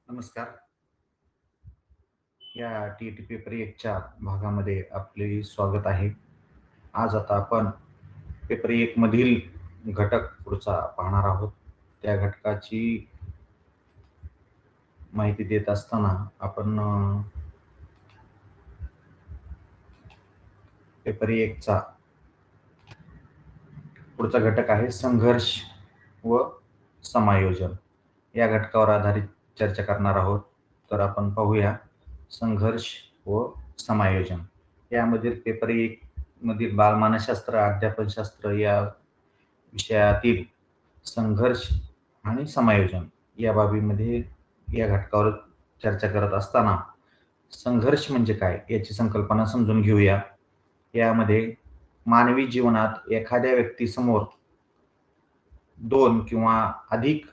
नमस्कार. या T-T paper 1च्या भागामध्ये आपले स्वागत आहे. आज आता आपण पेपर 1 मधील घटक पुढचा पाहणार आहोत. त्या घटकाची माहिती देत असताना आपण पेपर 1चा पुढचा घटक आहे संघर्ष व समायोजन. या घटकावर आधारित चर्चा करणार आहोत. तर आपण पाहूया संघर्ष व समायोजन. यामधील पेपर 1 मधील बालमानसशास्त्र, अध्यापनशास्त्र या विषयातील संघर्ष आणि समायोजन या बाबीमध्ये या घटकावर चर्चा करत असताना संघर्ष म्हणजे काय याची संकल्पना समजून घेऊया. यामध्ये मानवी जीवनात एखाद्या व्यक्तीसमोर 2 किंवा अधिक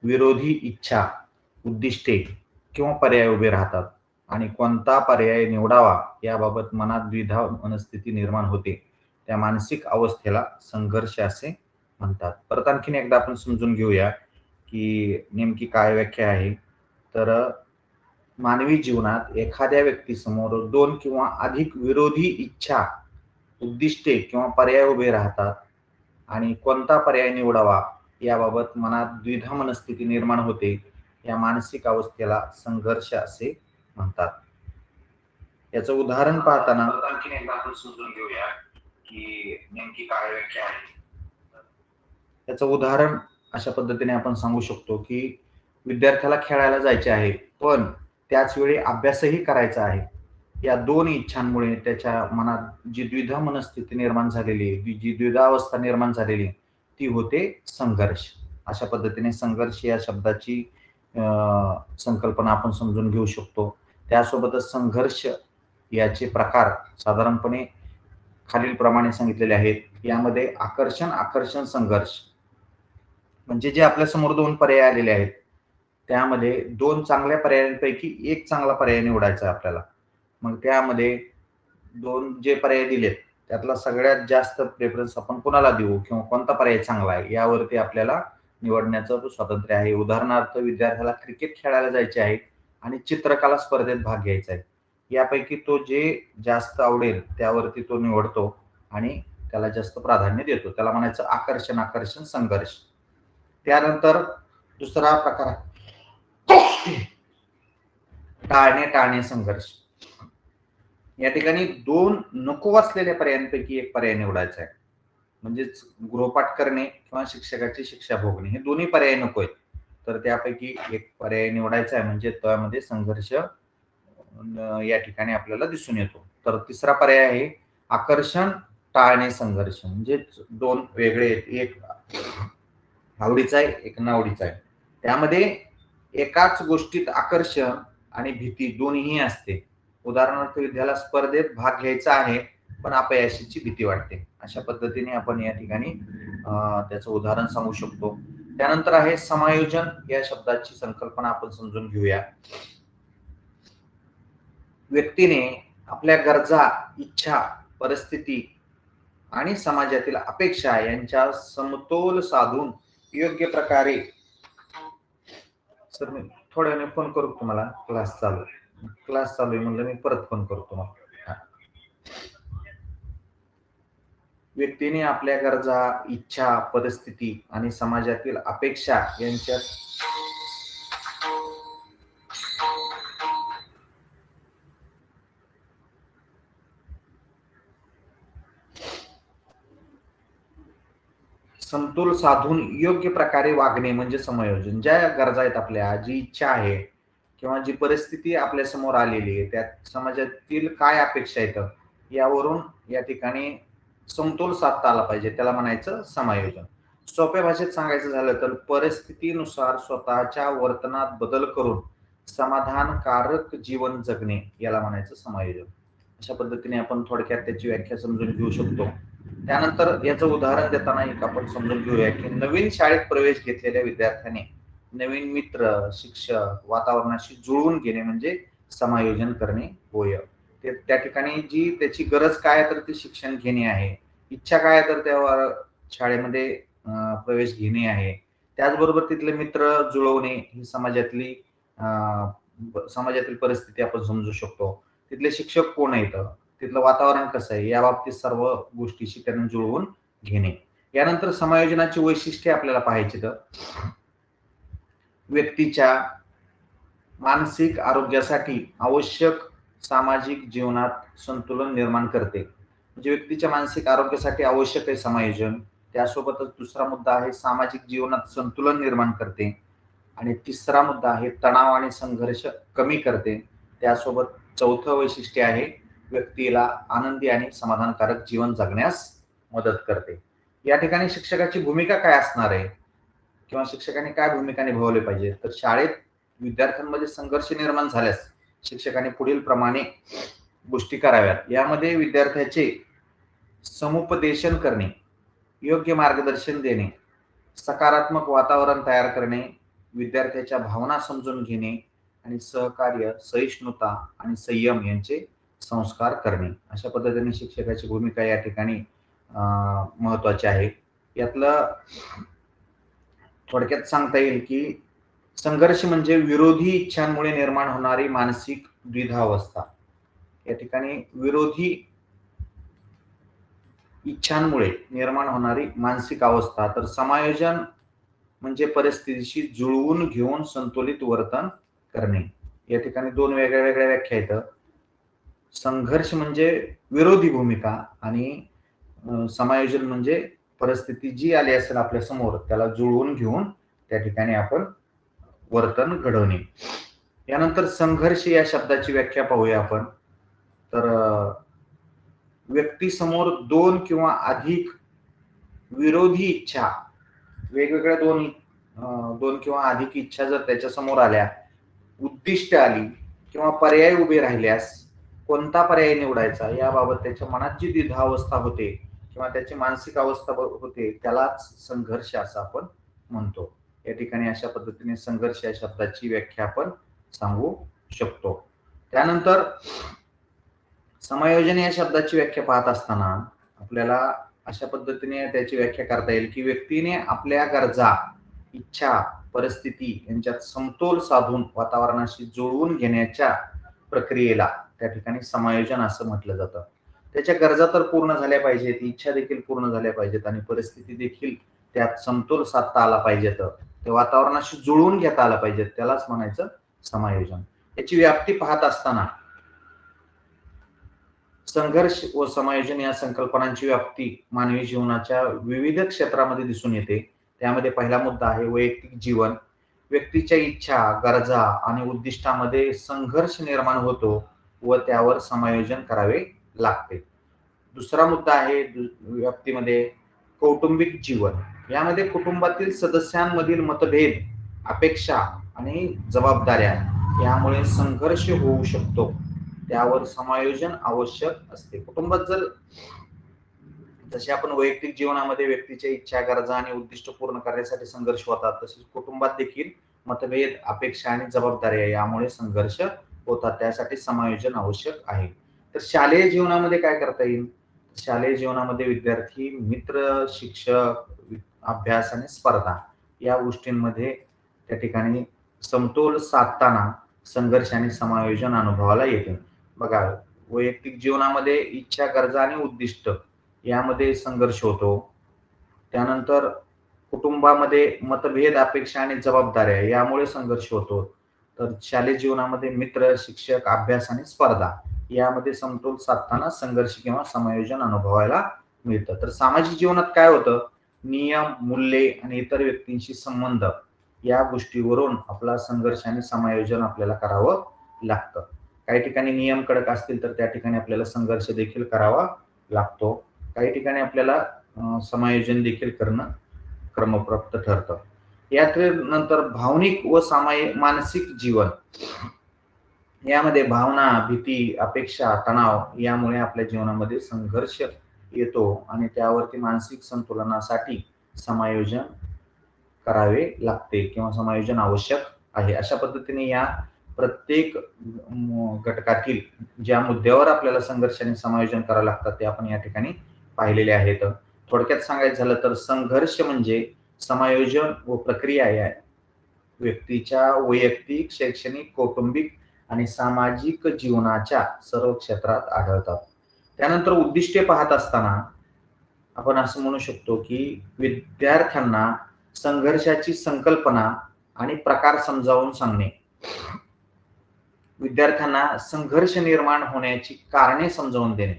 विरोधी इच्छा, उद्दिष्टे किंवा पर्याय उभे राहतात आणि कोणता पर्याय निवडावा याबाबत मनात द्विधा मनस्थिती निर्माण होते. त्या मानसिक अवस्थेला संघर्ष असे म्हणतात. परत आणखीन एकदा आपण समजून घेऊया, की नेमकी काय व्याख्या आहे. तर मानवी जीवनात एखाद्या व्यक्तीसमोर 2 किंवा अधिक विरोधी इच्छा, उद्दिष्टे किंवा पर्याय उभे राहतात आणि कोणता पर्याय निवडावा याबाबत मनात द्विधा मनस्थिती निर्माण होते. या मानसिक अवस्थेला संघर्ष असे म्हणतात. याचं उदाहरण पाहताना आणखीन एकदा आपण समजून घेऊया, की नेमकी काय व्याख्या आहे. याचं उदाहरण अशा पद्धतीने आपण सांगू शकतो, की विद्यार्थ्याला खेळायला जायचे आहे, पण त्याच वेळी अभ्यासही करायचा आहे. या 2 इच्छांमुळे त्याच्या मनात जी द्विधा मनस्थिती निर्माण झालेली आहे, जी द्विधावस्था निर्माण झालेली आहे, ती होते संघर्ष. अशा पद्धतीने संघर्ष या शब्दाची संकल्पना आपण समजून घेऊ शकतो. त्यासोबतच संघर्ष याचे प्रकार साधारणपणे खालीलप्रमाणे सांगितलेले आहेत. यामध्ये आकर्षण, आकर्षण, संघर्ष म्हणजे जे आपल्यासमोर 2 पर्याय आलेले आहेत, त्यामध्ये 2 चांगल्या पर्यायांपैकी 1 चांगला पर्याय निवडायचा आहे आपल्याला. मग त्यामध्ये 2 जे पर्याय दिलेत, त्यातला सगळ्यात जास्त प्रेफरन्स आपण कुणाला देऊ किंवा कोणता पर्याय चांगला आहे, यावरती आपल्याला निवडण्याचं स्वातंत्र्य आहे. उदाहरणार्थ विद्यार्थ्याला क्रिकेट खेळायला जायचे आहे आणि चित्रकला स्पर्धेत भाग घ्यायचा आहे. यापैकी तो जे जास्त आवडेल त्यावरती तो निवडतो आणि त्याला जास्त प्राधान्य देतो. त्याला म्हणायचं आकर्षण, आकर्षण, संघर्ष. त्यानंतर दुसरा प्रकार टाळणे, टाळणे, संघर्ष. या ठिकाणी 2 नको असलेल्या पर्यायांपैकी 1 पर्याय निवडायचा आहे. म्हणजेच गृहपाठ करणे किंवा शिक्षकाची शिक्षा भोगणे हे दोन्ही पर्याय नको आहेत. तर त्यापैकी 1 पर्याय निवडायचा आहे म्हणजे त्यामध्ये संघर्ष या ठिकाणी आपल्याला दिसून येतो. तर तिसरा पर्याय आहे आकर्षण, टाळणे, संघर्ष. म्हणजेच 2 वेगळे आहेत. एक आवडीचा आहे, एक नावडीचा आहे. त्यामध्ये एकाच गोष्टीत आकर्षण आणि भीती दोन्हीही असते. उदाहरणार्थ विद्याला स्पर्धेत भाग घ्यायचा आहे, पण अपयशाची भीती वाटते. अशा पद्धतीने आपण या ठिकाणी त्याचं उदाहरण सांगू शकतो. त्यानंतर आहे समायोजन या शब्दाची संकल्पना आपण समजून घेऊया. व्यक्तीने आपल्या गरजा, इच्छा, परिस्थिती आणि समाजातील अपेक्षा यांच्या समतोल साधून योग्य प्रकारे सर मी थोड्या वेळाने फोन करू तुम्हाला क्लास चालू आहे म्हणलं मी परत फोन करतो मग. व्यक्तीने आपल्या गरजा, इच्छा, परिस्थिती आणि समाजातील अपेक्षा यांच्यात समतोल साधून योग्य प्रकारे वागणे म्हणजे समायोजन. ज्या गरजा आहेत आपल्या, जी इच्छा आहे किंवा जी परिस्थिती आपल्या समोर आलेली आहे, त्यात समाजातील काय अपेक्षा आहेत, यावरून या ठिकाणी समतोल साधता आला पाहिजे. त्याला म्हणायचं समायोजन. सोप्या भाषेत सांगायचं झालं तर परिस्थितीनुसार स्वतःच्या वर्तनात बदल करून समाधानकारक जीवन जगणे याला म्हणायचं समायोजन. अशा पद्धतीने आपण थोडक्यात त्याची व्याख्या समजून घेऊ शकतो. त्यानंतर याचं उदाहरण देताना एक आपण समजून घेऊया, की नवीन शाळेत प्रवेश घेतलेल्या विद्यार्थ्याने नवीन मित्र, शिक्षक, वातावरणाशी जुळवून घेणे म्हणजे समायोजन करणे होय. त्या ठिकाणी जी त्याची गरज काय आहे तर ते शिक्षण घेणे आहे. इच्छा काय आहे तर त्या शाळेमध्ये प्रवेश घेणे आहे. त्याचबरोबर तिथले मित्र जुळवणे ही समाजातली समाजातील परिस्थिती आपण समजू शकतो. तिथले शिक्षक कोण आहेत, तिथलं वातावरण कसं आहे, या बाबतीत सर्व गोष्टीशी त्यांना जुळवून घेणे. यानंतर समायोजनाची वैशिष्ट्ये आपल्याला पाहायची तर व्यक्तीच्या मानसिक आरोग्यासाठी आवश्यक सामाजिक जीवनात संतुलन निर्माण करते. म्हणजे व्यक्तीच्या मानसिक आरोग्यासाठी आवश्यक आहे समायोजन. त्यासोबतच दुसरा मुद्दा आहे सामाजिक जीवनात संतुलन निर्माण करते. आणि तिसरा मुद्दा आहे तणाव आणि संघर्ष कमी करते. त्यासोबत चौथं वैशिष्ट्य आहे व्यक्तीला आनंदी आणि समाधानकारक जीवन जगण्यास मदत करते. या ठिकाणी शिक्षकाची भूमिका काय असणार आहे किंवा शिक्षकांनी काय भूमिका निभावली पाहिजे, तर शाळेत विद्यार्थ्यांमध्ये संघर्ष निर्माण झाल्यास शिक्षकांनी पुढील प्रमाणे गोष्टी कराव्यात. यामध्ये विद्यार्थ्याचे समुपदेशन करणे, योग्य मार्गदर्शन देणे, सकारात्मक वातावरण तयार करणे, विद्यार्थ्याच्या भावना समजून घेणे आणि सहकार्य, सहिष्णुता आणि संयम यांचे संस्कार करणे. अशा पद्धतीने शिक्षकाची भूमिका या ठिकाणी महत्वाची आहे. यातलं थोडक्यात सांगता येईल की संघर्ष म्हणजे विरोधी इच्छांमुळे निर्माण होणारी मानसिक द्विधावस्था. या ठिकाणी विरोधी इच्छांमुळे निर्माण होणारी मानसिक अवस्था. तर समायोजन म्हणजे परिस्थितीशी जुळवून घेऊन संतुलित वर्तन करणे. या ठिकाणी दोन वेगळ्या वेगळ्या व्याख्या आहेत. संघर्ष म्हणजे विरोधी भूमिका आणि समायोजन म्हणजे परिस्थिती जी आली असेल आपल्या समोर त्याला जुळवून घेऊन त्या ठिकाणी आपण वर्तन घडवणे. यानंतर संघर्ष या शब्दाची व्याख्या पाहूया आपण. तर व्यक्तीसमोर दोन किंवा अधिक विरोधी इच्छा, वेगवेगळ्या दोन किंवा अधिक इच्छा जर त्याच्या समोर आल्या, उद्दिष्ट आली किंवा पर्याय उभे राहिल्यास कोणता पर्याय निवडायचा याबाबत त्याच्या मनात जी द्विधावस्था होते किंवा त्याची मानसिक अवस्था होते त्यालाच संघर्ष असं आपण म्हणतो. या ठिकाणी अशा पद्धतीने संघर्ष या शब्दाची व्याख्या आपण सांगू शकतो. त्यानंतर समायोजन या शब्दाची व्याख्या पाहत असताना आपल्याला अशा पद्धतीने त्याची व्याख्या करता येईल की व्यक्तीने आपल्या गरजा, इच्छा, परिस्थिती यांच्यात समतोल साधून वातावरणाशी जुळवून घेण्याच्या प्रक्रियेला त्या ठिकाणी समायोजन असं म्हटलं जातं. त्याच्या गरजा तर पूर्ण झाल्या पाहिजेत, इच्छा देखील पूर्ण झाल्या पाहिजेत आणि परिस्थिती देखील त्यात समतोल साधता आला पाहिजेत, ते वातावरणाशी जुळवून घेता आलं पाहिजे, त्यालाच म्हणायचं समायोजन. याची व्याप्ती पाहत असताना संघर्ष व समायोजन या संकल्पनांची व्याप्ती मानवी जीवनाच्या विविध क्षेत्रामध्ये दिसून येते. त्यामध्ये पहिला मुद्दा आहे वैयक्तिक जीवन. व्यक्तीच्या इच्छा, गरजा आणि उद्दिष्टामध्ये संघर्ष निर्माण होतो व त्यावर समायोजन करावे लागते. दुसरा मुद्दा आहे व्याप्तीमध्ये कौटुंबिक जीवन. यामध्ये कुटुंबातील सदस्यांमधील मतभेद, अपेक्षा आणि जबाबदाऱ्या यामुळे संघर्ष होऊ शकतो. त्यावर समायोजन आवश्यक असते. कुटुंबात जर जसे आपण वैयक्तिक जीवनामध्ये व्यक्तीच्या इच्छा, गरजा आणि उद्दिष्ट पूर्ण करण्यासाठी संघर्ष होतात, तसेच कुटुंबात देखील मतभेद, अपेक्षा आणि जबाबदाऱ्या यामुळे संघर्ष होतात. त्यासाठी समायोजन आवश्यक आहे. तर शालेय जीवनामध्ये काय करता येईल? शालेय जीवनामध्ये विद्यार्थी, मित्र, शिक्षक, अभ्यास आणि स्पर्धा या गोष्टींमध्ये त्या ठिकाणी समतोल साधताना संघर्ष आणि समायोजन अनुभवाला येते. बघा, वैयक्तिक जीवनामध्ये इच्छा, गरजा आणि उद्दिष्ट यामध्ये संघर्ष होतो. त्यानंतर कुटुंबामध्ये मतभेद, अपेक्षा आणि जबाबदाऱ्या यामुळे संघर्ष होतो. तर शालेय जीवनामध्ये मित्र, शिक्षक, अभ्यास आणि स्पर्धा यामध्ये समतोल साधताना संघर्ष किंवा समायोजन अनुभवायला मिळतं. तर सामाजिक जीवनात काय होतं? नियम, मूल्ये आणि इतर व्यक्तींशी संबंध या गोष्टीवरून आपला संघर्ष आणि समायोजन आपल्याला करावं लागतं. काही ठिकाणी नियम कडक असतील तर त्या ठिकाणी आपल्याला संघर्ष देखील करावा लागतो. काही ठिकाणी आपल्याला समायोजन देखील करणं क्रमप्राप्त ठरतं. यात नंतर भावनिक व मानसिक जीवन यामध्ये भावना, भीती, अपेक्षा, तणाव यामुळे आपल्या जीवनामध्ये संघर्ष येतो आणि त्यावरती मानसिक संतुलनासाठी समायोजन करावे लागते किंवा समायोजन आवश्यक आहे. अशा पद्धतीने या प्रत्येक घटकातील ज्या मुद्द्यावर आपल्याला संघर्ष आणि समायोजन करावं लागतं ते आपण या ठिकाणी पाहिलेले आहेत. थोडक्यात सांगायचं झालं तर संघर्ष म्हणजे समायोजन व प्रक्रिया व्यक्तीच्या वैयक्तिक, शैक्षणिक, कौटुंबिक आणि सामाजिक जीवनाच्या सर्व क्षेत्रात आढळतात. त्यानंतर उद्दिष्टे पाहत असताना आपण असं म्हणू शकतो की विद्यार्थ्यांना संघर्षाची संकल्पना आणि प्रकार समजावून सांगणे, विद्यार्थ्यांना संघर्ष निर्माण होण्याची कारणे समजावून देणे.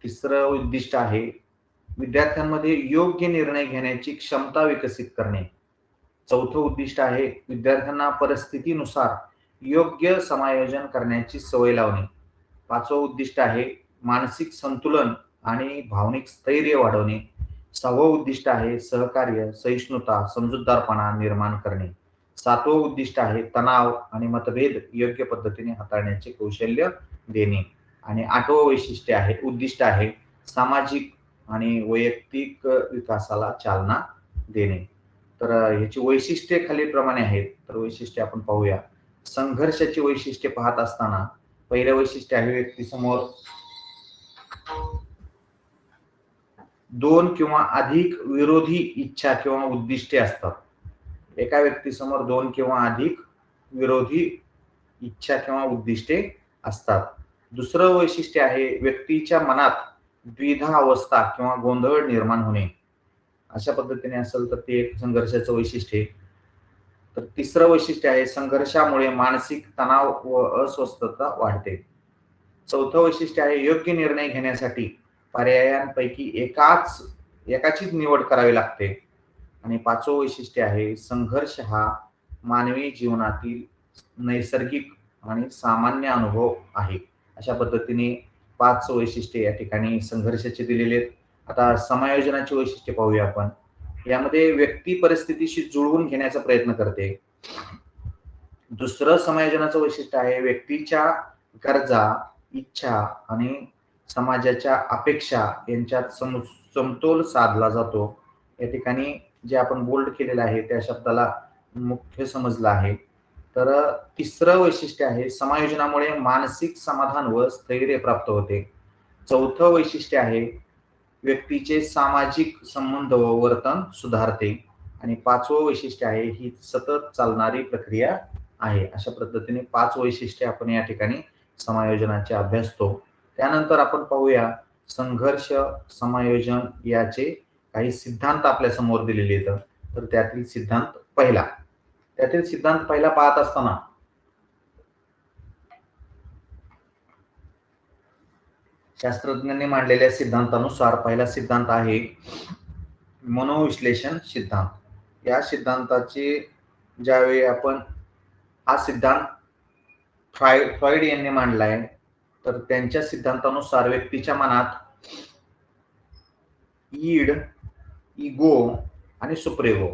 तिसरं उद्दिष्ट आहे विद्यार्थ्यांमध्ये योग्य निर्णय घेण्याची क्षमता विकसित करणे. चौथं उद्दिष्ट आहे विद्यार्थ्यांना परिस्थितीनुसार योग्य समायोजन करण्याची सवय लावणे. पाचवं उद्दिष्ट आहे मानसिक संतुलन आणि भावनिक स्थैर्य वाढवणे. सहावं उद्दिष्ट आहे सहकार्य, सहिष्णुता, समजूतदारपणा निर्माण करणे. सातवं उद्दिष्ट आहे तणाव आणि मतभेद योग्य पद्धतीने हाताळण्याचे कौशल्य देणे. आणि आठवं वैशिष्ट्य आहे उद्दिष्ट आहे सामाजिक आणि वैयक्तिक विकासाला चालना देणे. तर ह्याची वैशिष्ट्ये खालीलप्रमाणे आहेत. तर वैशिष्ट्ये आपण पाहूया. संघर्षाची वैशिष्ट्ये पाहत असताना पहिलं वैशिष्ट्य आहे व्यक्तीसमोर दोन किंवा अधिक विरोधी इच्छा किंवा उद्दिष्टे असतात. एका व्यक्तीसमोर दोन किंवा अधिक विरोधी इच्छा किंवा उद्दिष्टे असतात. दुसरं वैशिष्ट्य आहे व्यक्तीच्या मनात द्विधा अवस्था किंवा गोंधळ निर्माण होणे. अशा पद्धतीने असेल तर ते एक संघर्षाचं वैशिष्ट्य आहे. तर तिसरं वैशिष्ट्य आहे संघर्षामुळे मानसिक तणाव व अस्वस्थता वाढते. चौथं वैशिष्ट्य आहे योग्य निर्णय घेण्यासाठी पर्यायांपैकी एकाचीच निवड करावी लागते. आणि पाचवं वैशिष्ट्य आहे संघर्ष हा मानवी जीवनातील नैसर्गिक आणि सामान्य अनुभव आहे. अशा पद्धतीने 5 वैशिष्ट्ये या ठिकाणी संघर्षाचे दिलेले आहेत. आता समायोजनाची वैशिष्ट्ये पाहूया आपण. यामध्ये व्यक्ती परिस्थितीशी जुळवून घेण्याचा प्रयत्न करते. दुसरं समायोजनाचं वैशिष्ट्य आहे व्यक्तीच्या गरजा, इच्छा आणि समाजाच्या अपेक्षा यांच्यात समतोल साधला जातो. या ठिकाणी जे आपण बोल्ड केलेलं आहे त्या शब्दाला मुख्य समजलं आहे. तर तिसरं वैशिष्ट्य आहे समायोजनामुळे मानसिक समाधान व स्थैर्य प्राप्त होते. चौथं वैशिष्ट्य आहे व्यक्तीचे सामाजिक संबंध व वर्तन सुधारते. आणि पाचवं वैशिष्ट्य आहे ही सतत चालणारी प्रक्रिया आहे. अशा पद्धतीने 5 वैशिष्ट्ये आपण या ठिकाणी समायोजनाचे अभ्यासतो. त्यानंतर आपण पाहूया संघर्ष समायोजन याचे काही सिद्धांत आपल्या समोर दिलेले आहेत. तर त्यातील सिद्धांत पहिला पाहत असताना शास्त्रज्ञांनी मांडलेल्या सिद्धांतानुसार पहिला सिद्धांत आहे मनोविश्लेषण सिद्धांत. या सिद्धांताचे ज्यावेळी आपण हा सिद्धांत फ्रॉइड यांनी मांडलाय. तर त्यांच्या सिद्धांतानुसार व्यक्तीच्या मनात ईड, इगो आणि सुप्रेगो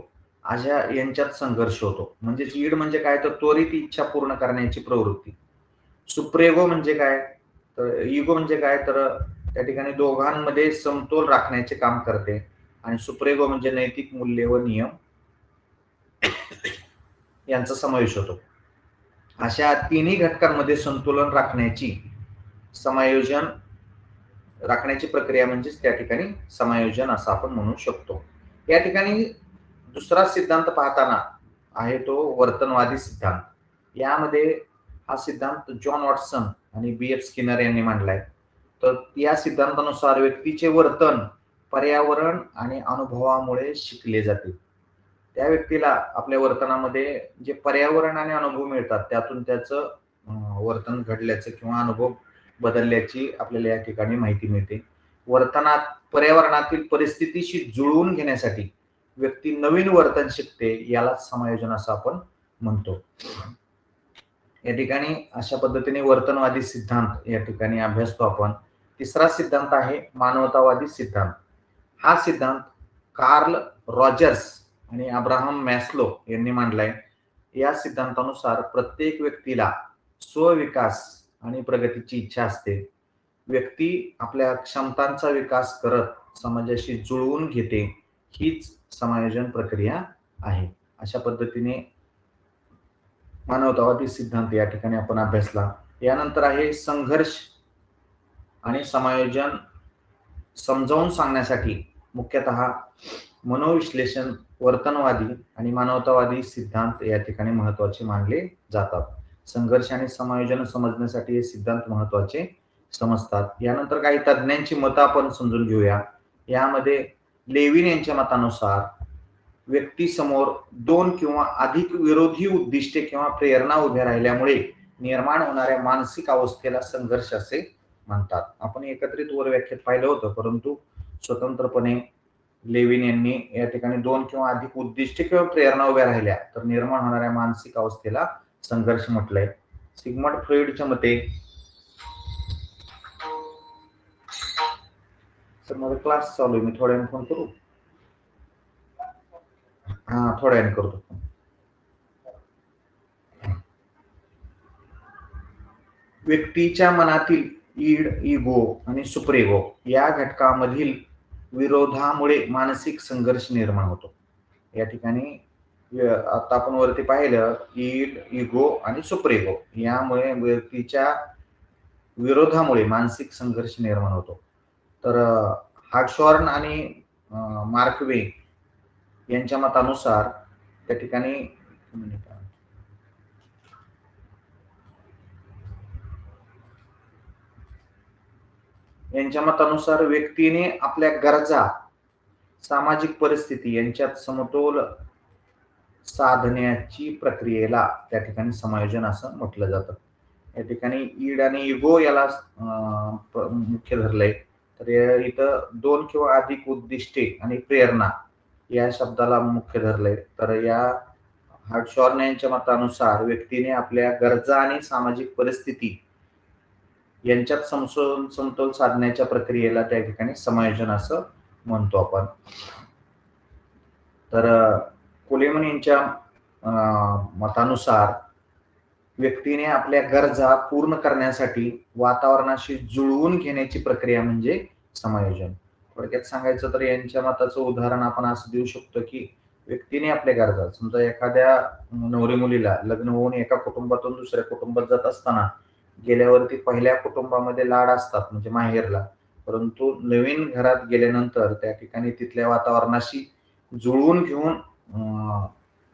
अशा यांच्यात संघर्ष होतो. म्हणजे ईड म्हणजे काय तर त्वरित इच्छा पूर्ण करण्याची प्रवृत्ती. सुप्रेगो म्हणजे काय तर इगो म्हणजे काय तर त्या ठिकाणी दोघांमध्ये समतोल राखण्याचे काम करते. आणि सुप्रेगो म्हणजे नैतिक मूल्य व नियम यांचा समावेश होतो. अशा तिन्ही घटकांमध्ये संतुलन राखण्याची प्रक्रिया म्हणजेच त्या ठिकाणी समायोजन असं आपण म्हणू शकतो. या ठिकाणी दुसरा सिद्धांत पाहताना आहे तो वर्तनवादी सिद्धांत. यामध्ये हा सिद्धांत जॉन वॉटसन आणि B.F. स्किनर यांनी मांडलाय. तर या सिद्धांतानुसार व्यक्तीचे वर्तन पर्यावरण आणि अनुभवामुळे शिकले जाते. त्या व्यक्तीला आपल्या वर्तनामध्ये जे पर्यावरण आणि अनुभव मिळतात त्यातून त्याचं वर्तन घडल्याचं किंवा अनुभव बदलल्याची आपल्याला या ठिकाणी माहिती मिळते. वर्तनात पर्यावरणातील परिस्थितीशी जुळवून घेण्यासाठी व्यक्ती नवीन वर्तन शिकते. याला समायोजन असं आपण म्हणतो. या ठिकाणी अशा पद्धतीने वर्तनवादी सिद्धांत या ठिकाणी अभ्यासतो आपण. तिसरा सिद्धांत आहे मानवतावादी सिद्धांत. हा सिद्धांत कार्ल रॉजर्स आणि अब्राहम मॅस्लो यांनी मांडलाय. या सिद्धांतानुसार प्रत्येक व्यक्तीला स्वविकास आणि प्रगतीची इच्छा असते. व्यक्ती आपल्या क्षमतांचा विकास करत समाजाशी जुळवून घेते. हीच समायोजन प्रक्रिया आहे. अशा पद्धतीने मानवतावादी सिद्धांत या ठिकाणी आपण अभ्यासला. यानंतर आहे संघर्ष आणि समायोजन समजावून सांगण्यासाठी मुख्यतः मनोविश्लेषण, वर्तनवादी आणि मानवतावादी सिद्धांत या ठिकाणी महत्वाचे मानले जातात. संघर्ष आणि समायोजन समजण्यासाठी हे सिद्धांत महत्वाचे समजतात. यानंतर काही तज्ञांची मतं आपण समजून घेऊया. यामध्ये लेविन यांच्या मतानुसार व्यक्तीसमोर दोन किंवा अधिक विरोधी उद्दिष्टे किंवा प्रेरणा उभ्या राहिल्यामुळे निर्माण होणाऱ्या मानसिक अवस्थेला संघर्ष असे म्हणतात. आपण एकत्रित वर व्याख्यात पाहिलं होतं, परंतु स्वतंत्रपणे लेविन यांनी या ठिकाणी दोन किंवा अधिक उद्दिष्टे किंवा प्रेरणा उभ्या राहिल्या तर निर्माण होणाऱ्या मानसिक अवस्थेला संघर्ष म्हटलंय. सिग्मंड फ्रॉइडच्या मते, तर माझा क्लास चालू आहे, मी थोड्या वेळाने फोन करू. थोड्या वेळाने करतो. व्यक्तीच्या मनातील ईड, इगो आणि सुप्रेगो या घटकामधील विरोधामुळे मानसिक संघर्ष निर्माण होतो. या ठिकाणी आता आपण वरती पाहिलं, ईड, इगो आणि सुप्रेगो यामुळे व्यक्तीच्या विरोधामुळे मानसिक संघर्ष निर्माण होतो. तर हार्टशॉर्न आणि मार्कवे यांच्या मतानुसार त्या ठिकाणी व्यक्तीने आपल्या गरजा, सामाजिक परिस्थिती यांच्यात समतोल साधण्याची प्रक्रियेला त्या ठिकाणी समायोजन असं म्हटलं जातं. या ठिकाणी ईड आणि इगो याला मुख्य धरलंय. तर इथं दोन किंवा अधिक उद्दिष्टे आणि प्रेरणा या शब्दाला मुख्य धरलंय. तर या हार्टशॉर्न यांच्या मतानुसार व्यक्तीने आपल्या गरजा आणि सामाजिक परिस्थिती यांच्यात समतोल साधण्याच्या प्रक्रियेला त्या ठिकाणी समायोजन असं म्हणतो आपण. तर कोलेमन यांच्या मतानुसार व्यक्तीने आपल्या गरजा पूर्ण करण्यासाठी वातावरणाशी जुळवून घेण्याची प्रक्रिया म्हणजे समायोजन. थोडक्यात सांगायचं तर यांच्या मताचं उदाहरण आपण असं देऊ शकतो की व्यक्तीने आपल्या गरजा, समजा एखाद्या नवरी मुलीला लग्न होऊन एका कुटुंबातून दुसऱ्या कुटुंबात जात असताना गेल्यावरती पहिल्या कुटुंबामध्ये लाड असतात म्हणजे माहेरला, परंतु नवीन घरात गेल्यानंतर त्या ठिकाणी तिथल्या वातावरणाशी जुळवून घेऊन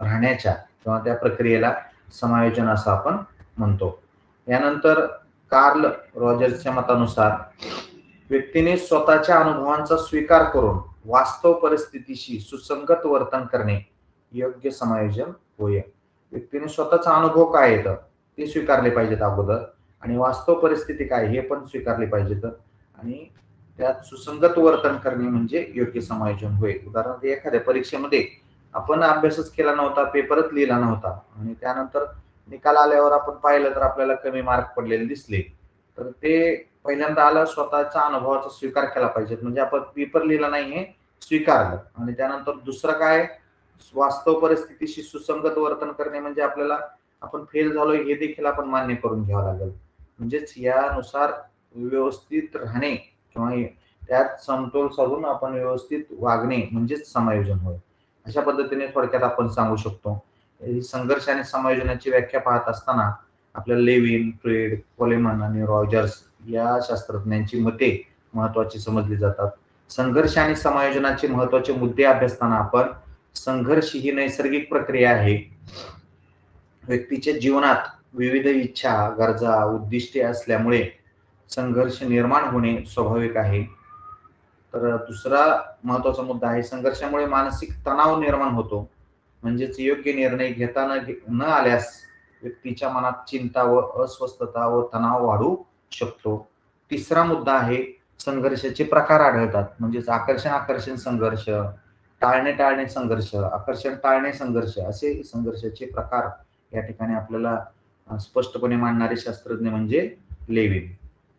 राहण्याच्या किंवा त्या प्रक्रियेला समायोजन असं आपण म्हणतो. यानंतर कार्ल रॉजर्सच्या मतानुसार व्यक्तीने स्वतःच्या अनुभवांचा स्वीकार करून वास्तव परिस्थितीशी सुसंगत वर्तन करणे योग्य समायोजन होय. व्यक्तीने स्वतःचा अनुभव काय येतं ते स्वीकारले पाहिजेत अगोदर, आणि वास्तव परिस्थिती काय हे पण स्वीकारले पाहिजेत, आणि त्यात सुसंगत वर्तन करणे म्हणजे योग्य समायोजन होय. उदाहरणार्थ एखाद्या परीक्षेमध्ये आपण अभ्यासच केला नव्हता, पेपरच लिहिला नव्हता आणि त्यानंतर निकाल आल्यावर आपण पाहिलं तर आपल्याला कमी मार्क पडलेले दिसले, तर ते पहिल्यांदा आलं, स्वतःच्या अनुभवाचा स्वीकार केला पाहिजे, म्हणजे आपण पेपर लिहिला नाही हे स्वीकारलं. आणि त्यानंतर दुसरं काय, वास्तव परिस्थितीशी सुसंगत वर्तन करणे म्हणजे आपल्याला आपण फेल झालोय हे देखील आपण मान्य करून घ्यावं लागेल. म्हणजेच यानुसार व्यवस्थित राहणे किंवा त्यात समतोल साधून आपण व्यवस्थित वागणे म्हणजेच समायोजन होय. अशा पद्धतीने थोडक्यात आपण सांगू शकतो. संघर्ष आणि समायोजनाची व्याख्या पाहत असताना आपल्याला लेविन, फ्रेड, कोलेमन आणि रॉजर्स या शास्त्रज्ञांची मते महत्वाची समजली जातात. संघर्ष आणि समायोजनाचे महत्वाचे मुद्दे अभ्यासताना आपण संघर्ष ही नैसर्गिक प्रक्रिया आहे. व्यक्तीच्या जीवनात विविध इच्छा, गरजा, उद्दिष्टे असल्यामुळे संघर्ष निर्माण होणे स्वाभाविक आहे. तर दुसरा महत्वाचा मुद्दा आहे, संघर्षामुळे मानसिक तणाव निर्माण होतो, म्हणजेच योग्य निर्णय घेता न आल्यास व्यक्तीच्या मनात चिंता व अस्वस्थता व तणाव वाढू शकतो. तिसरा मुद्दा आहे, संघर्षाचे प्रकार आढळतात, म्हणजेच आकर्षण संघर्ष, टाळणे संघर्ष, आकर्षण टाळणे संघर्ष, असे संघर्षाचे प्रकार या ठिकाणी आपल्याला स्पष्टपणे मांडणारे शास्त्रज्ञ म्हणजे लेविन.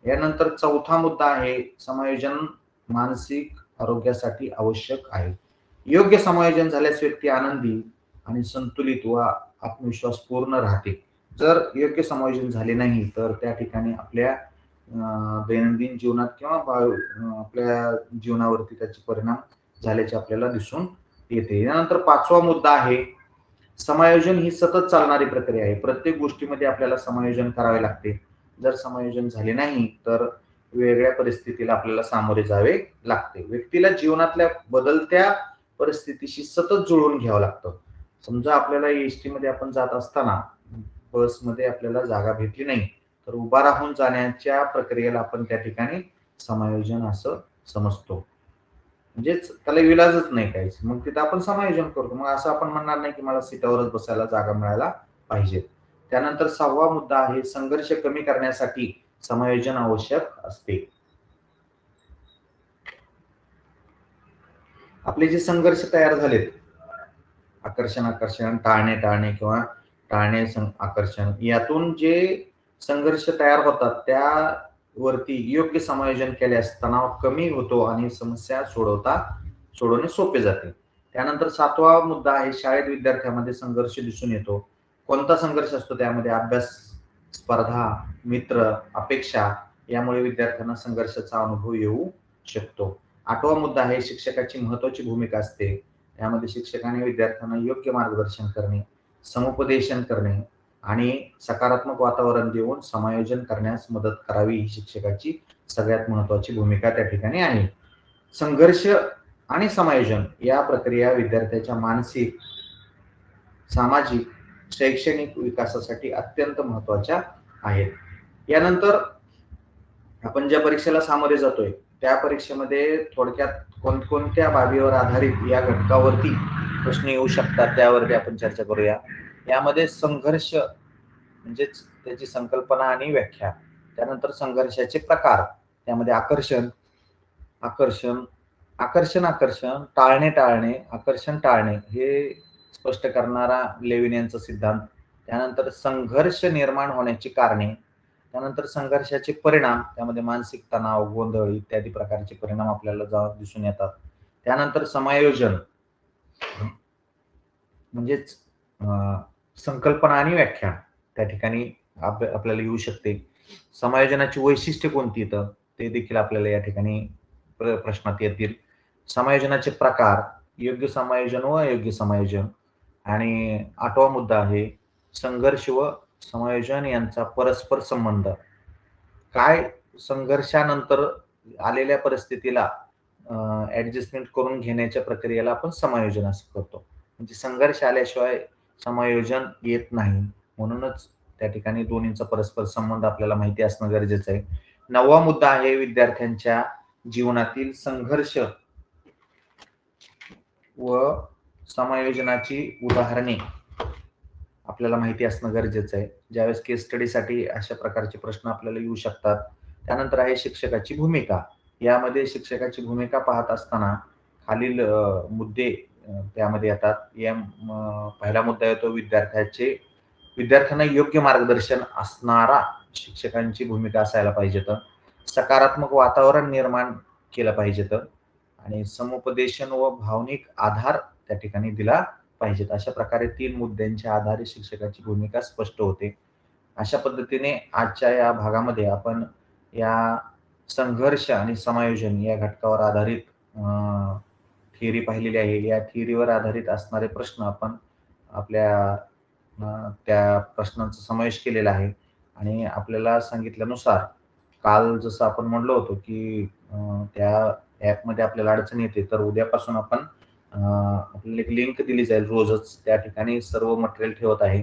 यानंतर चौथा मुद्दा आहे, समायोजन मानसिक आरोग्यासाठी आवश्यक आहे. योग्य समायोजन झाल्यास व्यक्ती आनंदी आणि संतुलित व आत्मविश्वास पूर्ण राहते. जर योग्य समायोजन झाले नाही तर त्या ठिकाणी आपल्या दैनंदिन जीवनात किंवा आपल्या जीवनावरती त्याचे परिणाम झाल्याचे आपल्याला दिसून येते. यानंतर पाचवा मुद्दा आहे, समायोजन ही सतत चालणारी प्रक्रिया आहे. प्रत्येक गोष्टीमध्ये आपल्याला समायोजन करावे लागते. जर समायोजन झाले नाही तर वेगळ्या परिस्थितीला आपल्याला सामोरे जावे लागते. व्यक्तीला जीवनातल्या बदलत्या परिस्थितीशी सतत जुळवून घ्यावं लागतं. समजा आपल्याला एसटी मध्ये आपण जात असताना बसमध्ये आपल्याला जागा भेटली नाही, तर उभा राहून जाण्याच्या प्रक्रियेला आपण त्या ठिकाणी समायोजन असं समजतो. म्हणजेच त्याला इलाजच नाही काहीच. मग तिथं आपण समायोजन करतो. मग असं आपण म्हणणार नाही, की मला सीटावरच बसायला जागा मिळायला पाहिजे. त्यानंतर 6वा मुद्दा आहे संघर्ष कमी करण्यासाठी समायोजन आवश्यक असते. आपले जे संघर्ष तयार झालेत, आकर्षण, टाळणे किंवा आकर्षण यातून जे संघर्ष तयार होतात, त्यावरती योग्य समायोजन केल्यास तणाव कमी होतो आणि समस्या सोडवणे सोपे जाते. त्यानंतर 7वा मुद्दा आहे शाळेत विद्यार्थ्यांमध्ये संघर्ष दिसून येतो. कोणता संघर्ष असतो त्यामध्ये? अभ्यास, स्पर्धा, मित्र, अपेक्षा यामुळे विद्यार्थ्यांना संघर्षाचा अनुभव येऊ शकतो. 8वा मुद्दा आहे शिक्षकाची महत्त्वाची भूमिका असते. त्यामध्ये शिक्षकाने विद्यार्थ्यांना योग्य मार्गदर्शन करणे, समुपदेशन करणे आणि सकारात्मक वातावरण देऊन समायोजन करण्यास मदत करावी ही शिक्षकाची सगळ्यात महत्त्वाची भूमिका त्या ठिकाणी आहे. संघर्ष आणि समायोजन या प्रक्रिया विद्यार्थ्याच्या मानसिक, सामाजिक, शैक्षणिक विकासासाठी अत्यंत महत्त्वाच्या आहेत. यानंतर आपण ज्या परीक्षेला सामोरे जातोय, त्या परीक्षेमध्ये थोडक्यात कोणकोणत्या बाबीवर आधारित या घटकावरती प्रश्न येऊ शकतात त्यावरती आपण चर्चा करूया. यामध्ये संघर्ष म्हणजेच त्याची संकल्पना आणि व्याख्या, त्यानंतर संघर्षाचे प्रकार, त्यामध्ये आकर्षण, आकर्षण, आकर्षण, टाळणे, आकर्षण, हे स्पष्ट करणारा लेविन यांचा सिद्धांत. त्यानंतर संघर्ष निर्माण होण्याची कारणे, त्यानंतर संघर्षाचे परिणाम, त्यामध्ये मानसिक तणाव, गोंधळ इत्यादी प्रकारचे परिणाम आपल्याला दिसून येतात. त्यानंतर समायोजन म्हणजेच संकल्पना आणि व्याख्या त्या ठिकाणी आपल्याला येऊ शकते. समायोजनाची वैशिष्ट्ये कोणती तर ते देखील आपल्याला या ठिकाणी प्रश्नात येतील. समायोजनाचे प्रकार, योग्य समायोजन व अयोग्य समायोजन. आणि 8वा मुद्दा आहे संघर्ष व समायोजन यांचा परस्पर संबंध. काय संघर्षानंतर आलेल्या परिस्थितीला ऍडजस्टमेंट करून घेण्याच्या प्रक्रियेला आपण समायोजन असं करतो. म्हणजे संघर्ष आल्याशिवाय समायोजन येत नाही. म्हणूनच त्या ठिकाणी दोन्हींचा परस्पर संबंध आपल्याला माहिती असणं गरजेचं आहे. 9वा मुद्दा आहे विद्यार्थ्यांच्या जीवनातील संघर्ष व समायोजनाची उदाहरणे आपल्याला माहिती असणं गरजेचं आहे. ज्यावेळेस केस स्टडीसाठी अशा प्रकारचे प्रश्न आपल्याला येऊ शकतात. त्यानंतर आहे शिक्षकाची भूमिका. यामध्ये शिक्षकाची भूमिका पाहत असताना खालील मुद्दे त्यामध्ये येतात. पहिला मुद्दा येतो विद्यार्थ्यांना योग्य मार्गदर्शन असणारा शिक्षकांची भूमिका असायला पाहिजे. सकारात्मक वातावरण निर्माण केलं पाहिजे आणि समुपदेशन व भावनिक आधार त्या ठिकाणी दिला पाहिजेत. अशा प्रकारे 3 मुद्द्यांच्या आधारे शिक्षकाची भूमिका स्पष्ट होते. अशा पद्धतीने आजच्या या भागामध्ये आपण या संघर्ष आणि समायोजन या घटकावर आधारित थिअरी पाहिलेली आहे. या थिअरीवर आधारित असणारे प्रश्न आपण आपल्या त्या प्रश्नांचा समावेश केलेला आहे आणि आपल्याला सांगितल्यानुसार काल जसं आपण म्हणलो होतो, की त्या ॲपमध्ये आपल्याला अडचण येते, तर उद्यापासून आपण आपल्याला एक लिंक दिली जाईल रोजच. त्या ठिकाणी सर्व मटेरियल ठेवत आहे.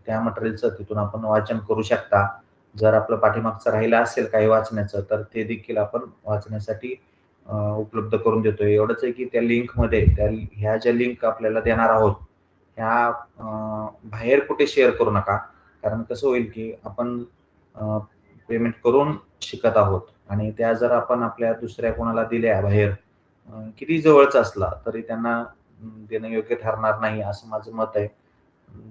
त्या मटेरियलचं तिथून आपण वाचन करू शकता. जर आपलं पाठीमागचं राहिलं असेल काही वाचण्याचं, तर ते देखील आपण वाचण्यासाठी उपलब्ध करून देतोय. एवढंच आहे की त्या लिंकमध्ये ह्या ज्या लिंक आपल्याला देणार आहोत, ह्या बाहेर कुठे शेअर करू नका. कारण कसं होईल की आपण पेमेंट करून शिकत आहोत आणि त्या जर आपण आपल्या दुसऱ्या कोणाला दिल्या बाहेर, किती जवळचा असला तरी त्यांना देणं योग्य ठरणार नाही असं माझं मत आहे.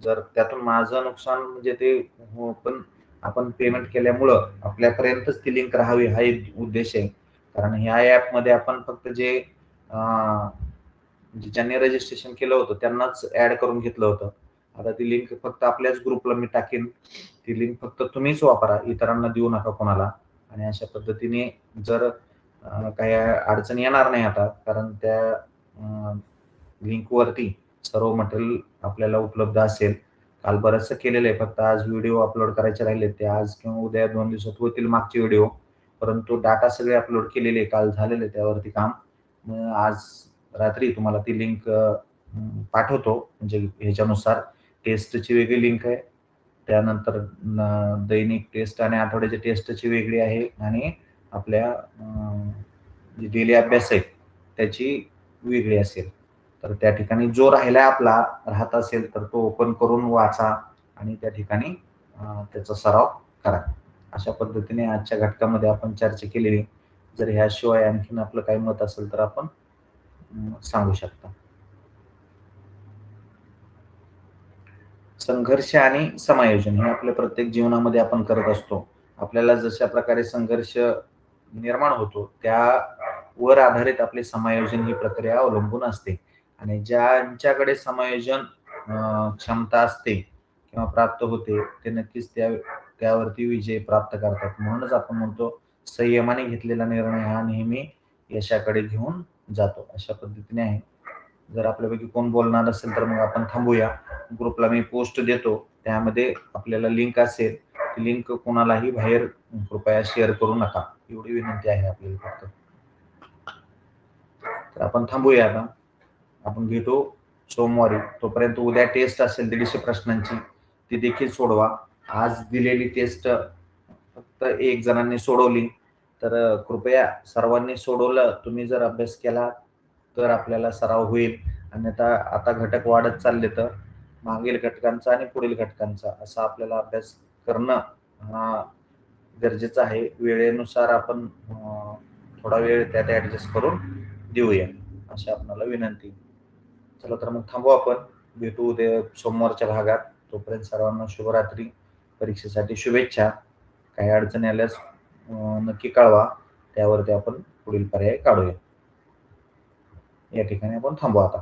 जर त्यातून माझं नुकसान म्हणजे ते पण आपण पेमेंट केल्यामुळं आपल्यापर्यंतच ती लिंक राहावी हा एक उद्देश आहे. कारण ह्या ॲपमध्ये आपण फक्त ज्यांनी रजिस्ट्रेशन केलं होतं त्यांनाच ऍड करून घेतलं होतं. आता ती लिंक फक्त आपल्याच ग्रुपला मी टाकेन. ती लिंक फक्त तुम्हीच वापरा, इतरांना देऊ नका कोणाला. आणि अशा पद्धतीने जर काही अडचण येणार नाही आता, कारण त्या लिंकवरती सर्व मटेरियल आपल्याला उपलब्ध असेल. काल बरचसं केलेलं आहे, फक्त आज व्हिडिओ अपलोड करायचे राहिले. ते आज किंवा उद्या 2 दिवसात होतील मागचे व्हिडिओ. परंतु डाटा सगळे अपलोड केलेले काल झालेले त्यावरती काम. आज रात्री तुम्हाला ती लिंक पाठवतो. म्हणजे ह्याच्यानुसार टेस्टची वेगळी लिंक आहे. त्यानंतर दैनिक टेस्ट आणि आठवड्याची टेस्टची वेगळी आहे आणि आपल्या जे डेली अभ्यास आहे त्याची वेगळी असेल. तर त्या ठिकाणी जो राहिला आपला राहत असेल तर तो ओपन करून वाचा आणि त्या ठिकाणी त्याचा सराव करा. अशा पद्धतीने आजच्या घटकामध्ये आपण चर्चा केलेली. जर ह्याशिवाय आणखीन आपलं काही मत असेल तर आपण सांगू शकता. संघर्ष आणि समायोजन हे आपल्या प्रत्येक जीवनामध्ये आपण करत असतो. आपल्याला जशा प्रकारे संघर्ष निर्माण होतो त्यावर आधारित आपले समायोजन ही प्रक्रिया अवलंबून असते आणि ज्यांच्याकडे समायोजन क्षमता असते किंवा प्राप्त होते ते नक्कीच त्यावरती विजय प्राप्त करतात. म्हणूनच आपण म्हणतो संयमाने घेतलेला निर्णय हा नेहमी यशाकडे घेऊन जातो. अशा पद्धतीने आहे. जर आपल्यापैकी कोण बोलणार असेल तर मग आपण थांबूया. ग्रुपला मी पोस्ट देतो. त्यामध्ये आपल्याला लिंक असेल, ती लिंक कोणालाही बाहेर कृपया शेअर करू नका. एवढी विनंती आहे आपल्याला फक्त. तर आपण थांबूया आता. आपण भेटू सोमवारी. तोपर्यंत उद्या टेस्ट असेल 150 प्रश्नांची, ती देखील सोडवा. आज दिलेली टेस्ट फक्त 1 जणांनी सोडवली, तर कृपया सर्वांनी सोडवलं. तुम्ही जर अभ्यास केला तर आपल्याला सराव होईल. अन्यथा आता घटक वाढत चालले तर मागील घटकांचा आणि पुढील घटकांचा असा आपल्याला अभ्यास करणं हा गरजेचं आहे. वेळेनुसार आपण थोडा वेळ त्यात ॲडजस्ट करून देऊया, अशी आपणाला विनंती. चला तर मग थांबू आपण. भेटू उद्या सोमवारच्या भागात. तोपर्यंत सर्वांना शुभरात्री. परीक्षेसाठी शुभेच्छा. काही अडचणी आल्यास नक्की कळवा. त्यावरती आपण पुढील पर्याय काढूया. या ठिकाणी आपण थांबू आता.